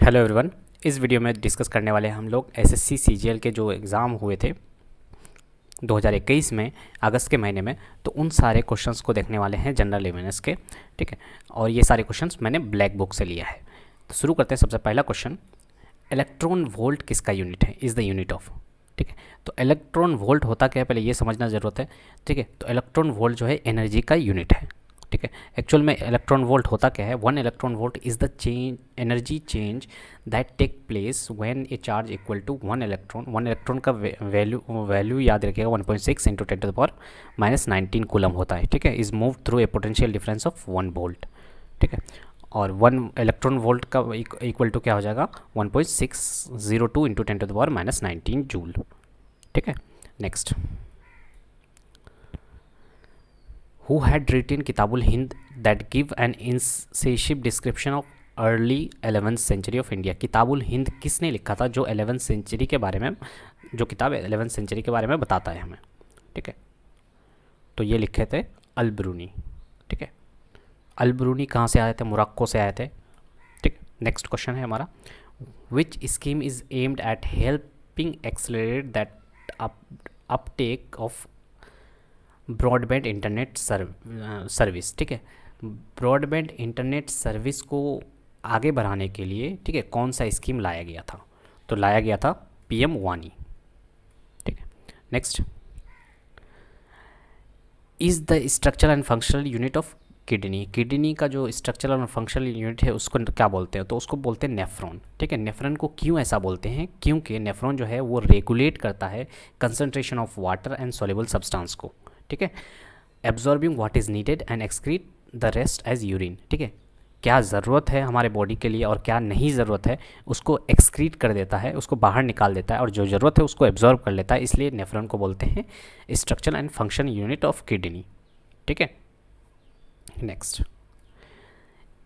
Hello everyone. इस video में discuss करने वाले हैं हम लोग एसएससी सीजीएल के जो एग्ज़ाम हुए थे 2021 में अगस्त के महीने में, तो उन सारे क्वेश्चंस को देखने वाले हैं जनरल अवेयरनेस के। ठीक है, और ये सारे क्वेश्चंस मैंने ब्लैक बुक से लिया है। तो शुरू करते हैं। सबसे पहला क्वेश्चन, इलेक्ट्रॉन वोल्ट किसका यूनिट है? Is the unit of. ठीक है, तो इलेक्ट्रॉन वोल्ट होता क्या है पहले ये समझना ज़रूरत है। ठीक है, तो इलेक्ट्रॉन वोल्ट जो है एनर्जी का यूनिट है। ठीक है, एक्चुअल में इलेक्ट्रॉन वोल्ट होता क्या है? 1 electron volt is the change energy change that take place when a charge equal to 1 electron. 1 electron का वैल्यू याद रखिएगा 1.6 इंटू 10⁻⁻19 कूलम होता है। ठीक है, is move through a potential difference of 1 volt. ठीक है, और 1 इलेक्ट्रॉन वोल्ट का इक्वल टू क्या हो जाएगा? 1.602 इंटू 10⁻⁻19 जूल। ठीक है, next, who had written Kitabul Hind that give an incisive description of early 11th century of India। Kitabul Hind किसने लिखा था जो 11th सेंचुरी के बारे में, जो किताब 11th सेंचुरी के बारे में बताता है हमें। ठीक है, तो ये लिखे थे अल-बिरूनी। ठीक है, अल-बिरूनी कहाँ से आए थे? मोरक्को से आए थे। ठीक, नेक्स्ट क्वेश्चन है हमारा, विच scheme is aimed at helping accelerate that Uptake of broadband internet service. ठीक है, ब्रॉडबैंड इंटरनेट सर्विस को आगे बढ़ाने के लिए, ठीक है, कौन सा स्कीम लाया गया था? तो लाया गया था पीएम वानी। ठीक है, next, is the structural and functional unit of kidney. Kidney का जो स्ट्रक्चरल और फंक्शनल यूनिट है उसको क्या बोलते हैं? तो उसको बोलते हैं नेफ्रॉन। ठीक है, नेफ्रॉन को क्यों ऐसा बोलते हैं? क्योंकि नेफ्रॉन जो है वो रेगुलेट करता है concentration of water and soluble substance को। ठीक है, absorbing what is needed and excrete the rest as urine. ठीक है, क्या ज़रूरत है हमारे बॉडी के लिए और क्या नहीं ज़रूरत है उसको एक्सक्रीट कर देता है, उसको बाहर निकाल देता है, और जो ज़रूरत है उसको एब्जॉर्ब कर लेता है। इसलिए नेफ्रॉन को बोलते हैं structure and function unit of kidney. ठीक है, next,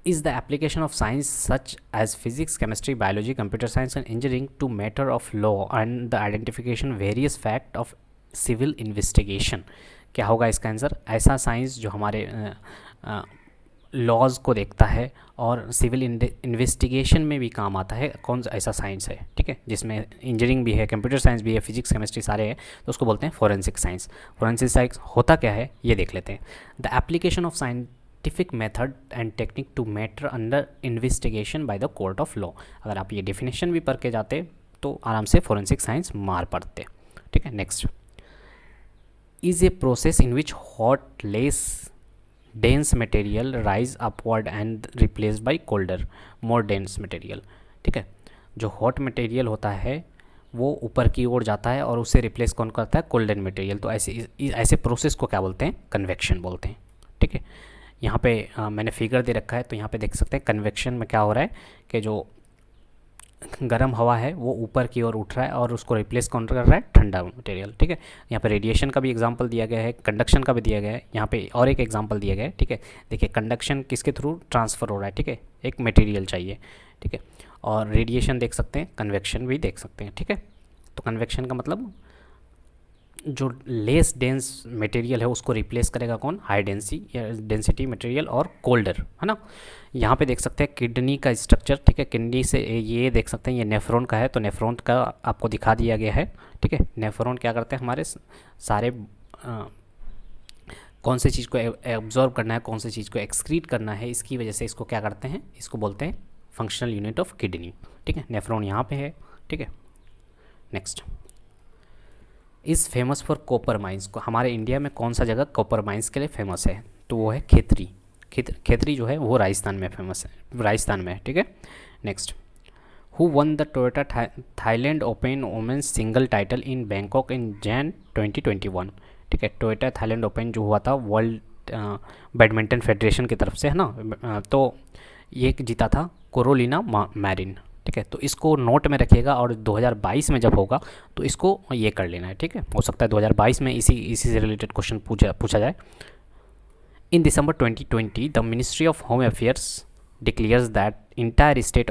is the application of science such as physics, chemistry, biology, computer science and engineering to matter of law and the identification various fact of civil investigation। क्या होगा इसका answer? ऐसा science जो हमारे laws को देखता है और सिविल इन्वेस्टिगेशन में भी काम आता है, कौन सा ऐसा साइंस है? ठीक है, जिसमें इंजीनियरिंग भी है, कंप्यूटर साइंस भी है, फिजिक्स केमिस्ट्री सारे हैं, तो उसको बोलते हैं फोरेंसिक साइंस। फोरेंसिक साइंस होता क्या है ये देख लेते हैं। The application of scientific method and technique to matter under investigation by the court of law. अगर आप ये डेफिनेशन भी पढ़ के जाते तो आराम से फोरेंसिक साइंस मार पड़ते। ठीक है, next, is a process in which hot less dense material rise upward and replaced by colder more dense material. ठीक है, जो हॉट मटेरियल होता है वो ऊपर की ओर जाता है और उससे रिप्लेस कौन करता है? कोल्डन मटेरियल। तो ऐसे प्रोसेस को क्या बोलते हैं? कन्वेक्शन बोलते हैं। ठीक है, यहाँ पे मैंने फिगर दे रखा है, तो यहाँ पे देख सकते हैं कन्वेक्शन में क्या हो रहा है कि जो गर्म हवा है वो ऊपर की ओर उठ रहा है और उसको रिप्लेस कौन कर रहा है? ठंडा मटेरियल। ठीक है, यहाँ पे रेडिएशन का भी एग्जांपल दिया गया है, कंडक्शन का भी दिया गया है, यहाँ पे और एक एग्जांपल दिया गया है। ठीक है, देखिए कंडक्शन किसके थ्रू ट्रांसफ़र हो रहा है? ठीक है, एक मटेरियल चाहिए। ठीक है, और रेडिएशन देख सकते हैं, कन्वेक्शन भी देख सकते हैं। ठीक है, तो कन्वेक्शन का मतलब जो लेस डेंस मटेरियल है उसको रिप्लेस करेगा कौन? हाई डेंसिटी मटेरियल और कोल्डर, है ना। यहाँ पे देख सकते हैं किडनी का स्ट्रक्चर। ठीक है, किडनी से ये देख सकते हैं, ये नेफ्रॉन का है, तो नेफ्रॉन का आपको दिखा दिया गया है। ठीक है, नेफ्रॉन क्या करते हैं? हमारे सारे कौन सी चीज़ को एब्जॉर्ब करना है, कौन सी चीज़ को एक्सक्रीट करना है, इसकी वजह से इसको क्या करते हैं? इसको बोलते हैं फंक्शनल यूनिट ऑफ किडनी। ठीक है, नेफ्रॉन यहाँ पे है। ठीक है, next, is famous for copper mines. को हमारे इंडिया में कौन सा जगह कॉपर माइंस के लिए फेमस है? तो वो है खेतरी। खेतरी जो है वो राजस्थान में फेमस है, राजस्थान में है। ठीक है, next, who won the Toyota Thailand open women's single title in Bangkok in Jan 2021। ठीक है, टोयोटा थाईलैंड ओपन जो हुआ था वर्ल्ड बैडमिंटन फेडरेशन की तरफ से, है ना, तो ये जीता था कोरोलिना मैरिन। ठीक है, तो इसको नोट में रखिएगा और 2022 में जब होगा तो इसको ये कर लेना है। ठीक है, हो सकता है 2022 में इसी से रिलेटेड क्वेश्चन पूछा जाए। In December 2020 the ministry of home affairs declares that entire state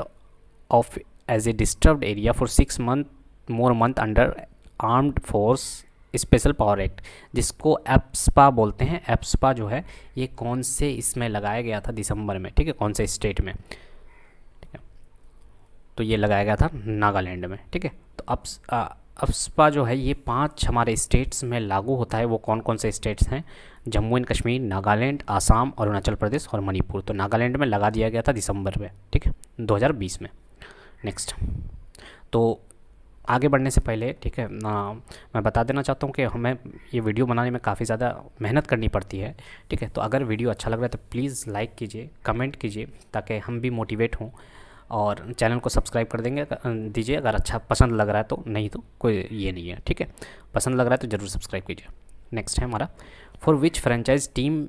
of as a disturbed area for 6 months under armed force special power act, जिसको एप्सपा बोलते हैं। एप्सपा जो है ये कौन से इसमें लगाया गया था? दिसंबर में। ठीक है, कौन से स्टेट में? तो ये लगाया गया था नागालैंड में, ठीक है। तो अफ्स्पा जो है ये 5 हमारे स्टेट्स में लागू होता है। वो कौन कौन से स्टेट्स हैं? जम्मू एंड कश्मीर, नागालैंड, आसाम, अरुणाचल प्रदेश और मणिपुर। तो नागालैंड में लगा दिया गया था दिसंबर में, ठीक है, 2020 में। नेक्स्ट, तो आगे बढ़ने से पहले, ठीक है, मैं बता देना चाहता हूँ कि हमें ये वीडियो बनाने में काफ़ी ज़्यादा मेहनत करनी पड़ती है, ठीक है। तो अगर वीडियो अच्छा लग रहा है तो प्लीज़ लाइक कीजिए, कमेंट कीजिए, ताकि हम भी मोटिवेट हों, और चैनल को सब्सक्राइब कर दीजिए अगर अच्छा पसंद लग रहा है तो, नहीं तो कोई ये नहीं है, ठीक है। पसंद लग रहा है तो ज़रूर सब्सक्राइब कीजिए। नेक्स्ट है हमारा, for which franchise team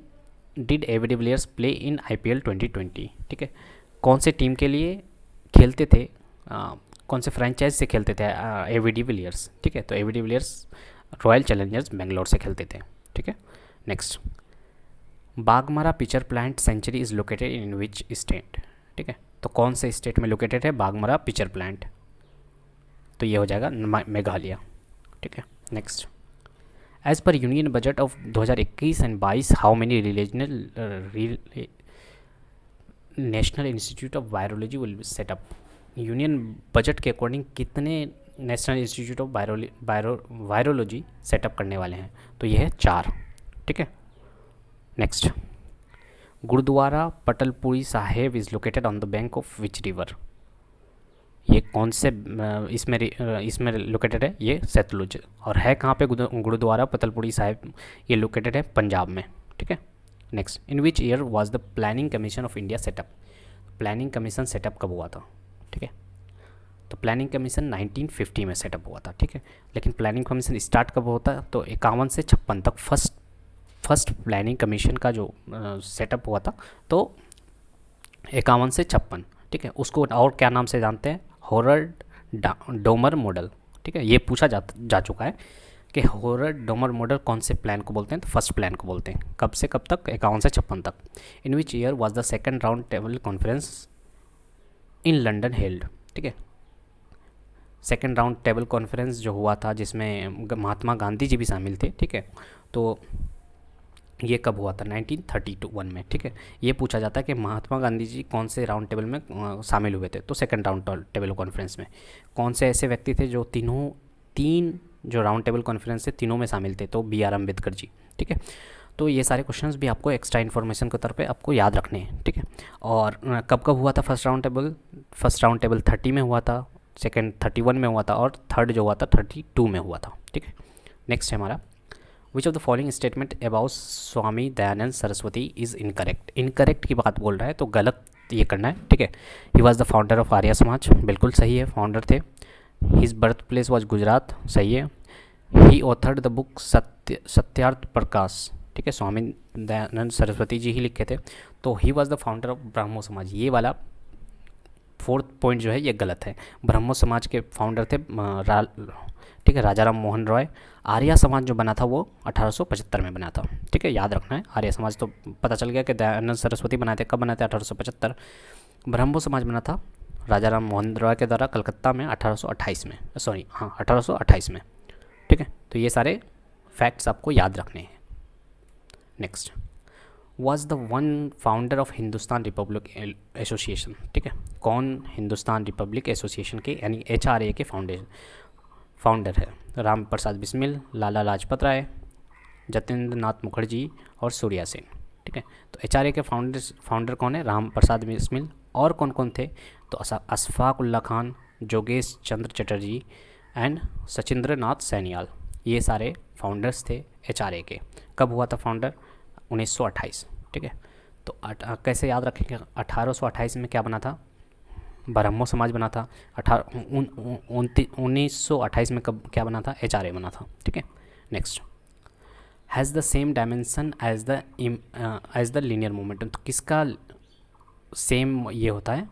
did AV de Villiers play in IPL 2020, ठीक है। कौन से टीम के लिए खेलते थे, कौन से फ्रेंचाइज से खेलते थे एवी डिविलियर्स, ठीक है। तो AB de Villiers Royal Challengers Bangalore से खेलते थे, ठीक है। Next, Baghmara pitcher plant sanctuary is located in which state, ठीक है। तो कौन से स्टेट में लोकेटेड है बागमारा पिक्चर प्लांट? तो ये हो जाएगा मेघालय, ठीक है। Next, as per union budget of 2021 and 22 how many national institute of virology will be set up? Union budget के अकॉर्डिंग कितने national institute of virology set up करने वाले हैं? तो ये है 4, ठीक है। Next, gurdwara Patalpuri Sahib is located on the bank of which river? ये कौन से इसमें लोकेटेड है? ये सतलुज। और है कहाँ पे गुरुद्वारा पतलपुरी साहिब? ये लोकेटेड है पंजाब में, ठीक है। Next, in which year was the planning commission of India setup? Planning commission setup कब हुआ था, ठीक है। तो प्लानिंग कमीशन 1950 में सेटअप हुआ था, ठीक है। लेकिन प्लानिंग कमीशन स्टार्ट कब होता है? तो 51 से 56 तक फर्स्ट प्लानिंग कमीशन का जो सेटअप हुआ था, तो 51 से 56, ठीक है। उसको और क्या नाम से जानते हैं? हॉवर्ड डोमर मॉडल, ठीक है। ये पूछा जा चुका है कि हॉवर्ड डोमर मॉडल कौन से प्लान को बोलते हैं? तो फर्स्ट प्लान को बोलते हैं। कब से कब तक? 51 से 56 तक। In which year was the second round table conference in London held, ठीक है। सेकंड राउंड टेबल कॉन्फ्रेंस जो हुआ था, जिसमें महात्मा गांधी जी भी शामिल थे, ठीक है। तो ये कब हुआ था? 1931 में, ठीक है। ये पूछा जाता है कि महात्मा गांधी जी कौन से राउंड टेबल में शामिल हुए थे? तो सेकंड राउंड टेबल कॉन्फ्रेंस में। कौन से ऐसे व्यक्ति थे जो तीन जो राउंड टेबल कॉन्फ्रेंस थे तीनों में शामिल थे? तो BR अम्बेडकर जी, ठीक है। तो ये सारे क्वेश्चंस भी आपको एक्स्ट्रा इन्फॉर्मेशन के तौर पे आपको याद रखने हैं, ठीक है। और कब कब हुआ था फर्स्ट राउंड टेबल? 30 में हुआ था, सेकंड 31 में हुआ था, और थर्ड जो हुआ था 32 में हुआ था, ठीक है। नेक्स्ट है हमारा, विच of the following statement about Swami Dayanand Saraswati is incorrect? Incorrect की बात बोल रहा है तो गलत ये करना है, ठीक है। He was the founder of Arya Samaj, बिल्कुल सही है, फाउंडर थे। His birth place was Gujarat, सही है। He authored the book Satyarth Prakash, ठीक है, स्वामी दयानंद सरस्वती जी ही लिखे थे। तो ही was the founder of Brahmo समाज, ये वाला 4th पॉइंट जो है ये गलत है। ब्रह्मो समाज के फाउंडर थे ठीक है, राजा राम मोहन रॉय। आर्य समाज जो बना था वो 1875 में बना था, ठीक है, याद रखना है। आर्य समाज तो पता चल गया कि दयानंद सरस्वती बनाए थे। कब बनाए थे? 1875। ब्रह्मो समाज बना था राजा राम मोहन रॉय के द्वारा कलकत्ता में 1828 में, 1828 में, ठीक है। तो ये सारे फैक्ट्स आपको याद रखने हैं। Next, was the one founder of Hindustan Republic association, ठीक है। कौन हिंदुस्तान रिपब्लिक एसोसिएशन के यानी HRA के फाउंडर है? राम प्रसाद बिस्मिल, लाला लाजपत राय, जतेंद्र नाथ मुखर्जी और सूर्या सेन, ठीक है। तो HRA के फाउंडर कौन है? राम प्रसाद बिस्मिल। और कौन कौन थे? तो अशफाक उल्ला खान, जोगेश चंद्र चटर्जी एंड सचिंद्र नाथ सैनियाल, ये सारे फाउंडर्स थे HRA के। कब हुआ था फाउंडर? 1928, ठीक है। तो कैसे याद रखेंगे? 1828 में क्या बना था? ब्रह्मो समाज बना था। 1928 में कब क्या बना था? HRA बना था, ठीक है। Next, has the same dimension as the linear momentum? तो किसका सेम ये होता है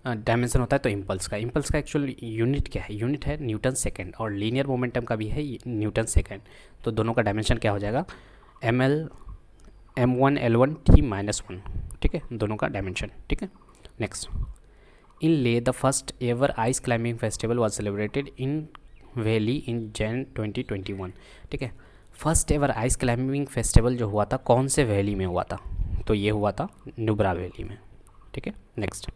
डायमेंशन होता है? तो इम्पल्स का। इम्पल्स का एक्चुअल यूनिट क्या है? यूनिट है न्यूटन सेकेंड, और लीनियर मोमेंटम का भी है न्यूटन सेकेंड। तो दोनों का डायमेंशन क्या हो जाएगा? m1 L1 T-1, ठीक है, दोनों का डायमेंशन, ठीक है। नेक्स्ट, इन ले the first ever ice climbing festival was celebrated in valley in Jan 2021, ठीक है। First ever ice climbing festival जो हुआ था कौन से वैली में हुआ था? तो ये हुआ था नुब्रा वैली में, ठीक है। Next,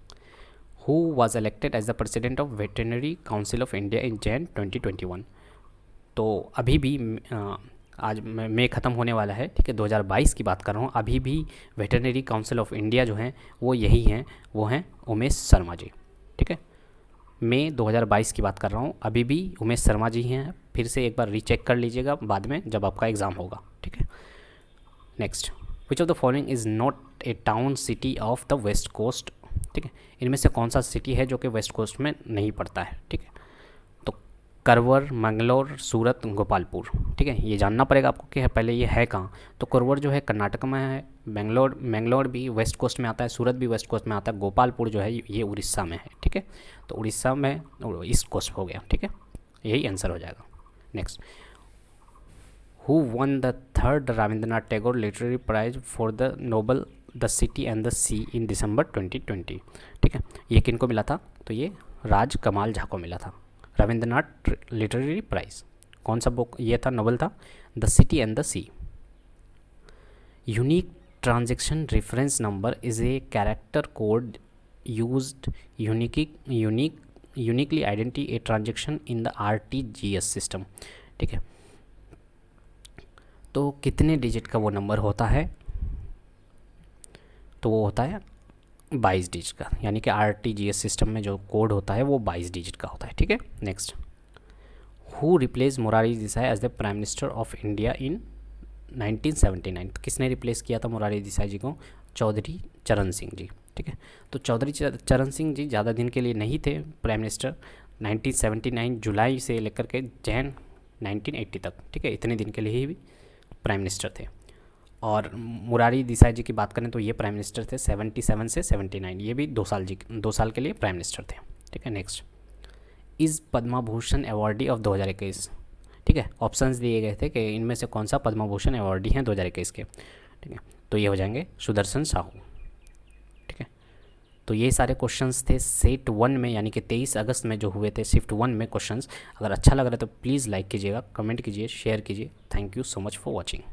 who was elected as the president of veterinary council of India in Jan 2021। तो अभी भी आज मई ख़त्म होने वाला है, ठीक है, 2022 की बात कर रहा हूँ। अभी भी वेटरनरी काउंसिल ऑफ इंडिया जो हैं वो यही हैं, वो हैं उमेश शर्मा जी, ठीक है। मई 2022 की बात कर रहा हूँ, अभी भी उमेश शर्मा जी हैं। फिर से एक बार रीचेक कर लीजिएगा बाद में जब आपका एग्ज़ाम होगा, ठीक है। Next, which of the following is not a town city of the west coast, ठीक है। इनमें से कौन सा सिटी है जो कि वेस्ट कोस्ट में नहीं पड़ता है, ठीक है। तो करवर, मंगलोर, सूरत, गोपालपुर, ठीक है, ये जानना पड़ेगा आपको कि पहले ये है कहाँ। तो करवर जो है कर्नाटक में है, बेंगलोर भी वेस्ट कोस्ट में आता है, सूरत भी वेस्ट कोस्ट में आता है, गोपालपुर जो है ये उड़ीसा में है, ठीक है। तो उड़ीसा में ईस्ट कोस्ट हो गया, ठीक है, यही आंसर हो जाएगा। Next, who won the third Rabindranath Tagore literary prize for the novel the city and the sea in December 2020, ठीक है। ये किन को मिला था? तो ये राज कमाल झा को मिला था रविंद्रनाथ लिटरेरी प्राइज। कौन सा बुक ये था, नोबल था? The city and the sea. Unique transaction reference number is a character code used uniquely identity a transaction in the RTGS system, ठीक है। तो कितने डिजिट का वो नंबर होता है? तो वो होता है 22 डिजिट का, यानी कि RTGS सिस्टम में जो कोड होता है वो 22 डिजिट का होता है, ठीक है। Next, who replace Morarji Desai as the prime minister of India in 1979। तो किसने रिप्लेस किया था मोरारजी देसाई जी को? चौधरी चरण सिंह जी, ठीक है। तो चौधरी चरण सिंह जी ज़्यादा दिन के लिए नहीं थे प्राइम मिनिस्टर, 1979 जुलाई से लेकर के जैन 1980 तक, ठीक है, इतने दिन के लिए ही प्राइम मिनिस्टर थे। और मोरारजी देसाई जी की बात करें तो ये प्राइम मिनिस्टर थे 77 से 79, ये भी 2 साल के लिए प्राइम मिनिस्टर थे, ठीक है। Next, is Padma Bhushan awardee of 2021, ठीक है। ऑप्शंस दिए गए थे कि इनमें से कौन सा पद्मा भूषण अवॉर्डी हैं 2021 के, ठीक है। तो ये हो जाएंगे सुदर्शन साहू, ठीक है। तो ये सारे क्वेश्चंस थे सेट 1 में, यानी कि 23 अगस्त में जो हुए थे शिफ्ट 1 में क्वेश्चंस। अगर अच्छा लग रहा है तो प्लीज़ लाइक कीजिएगा, कमेंट कीजिए, शेयर कीजिए। Thank you so much for watching.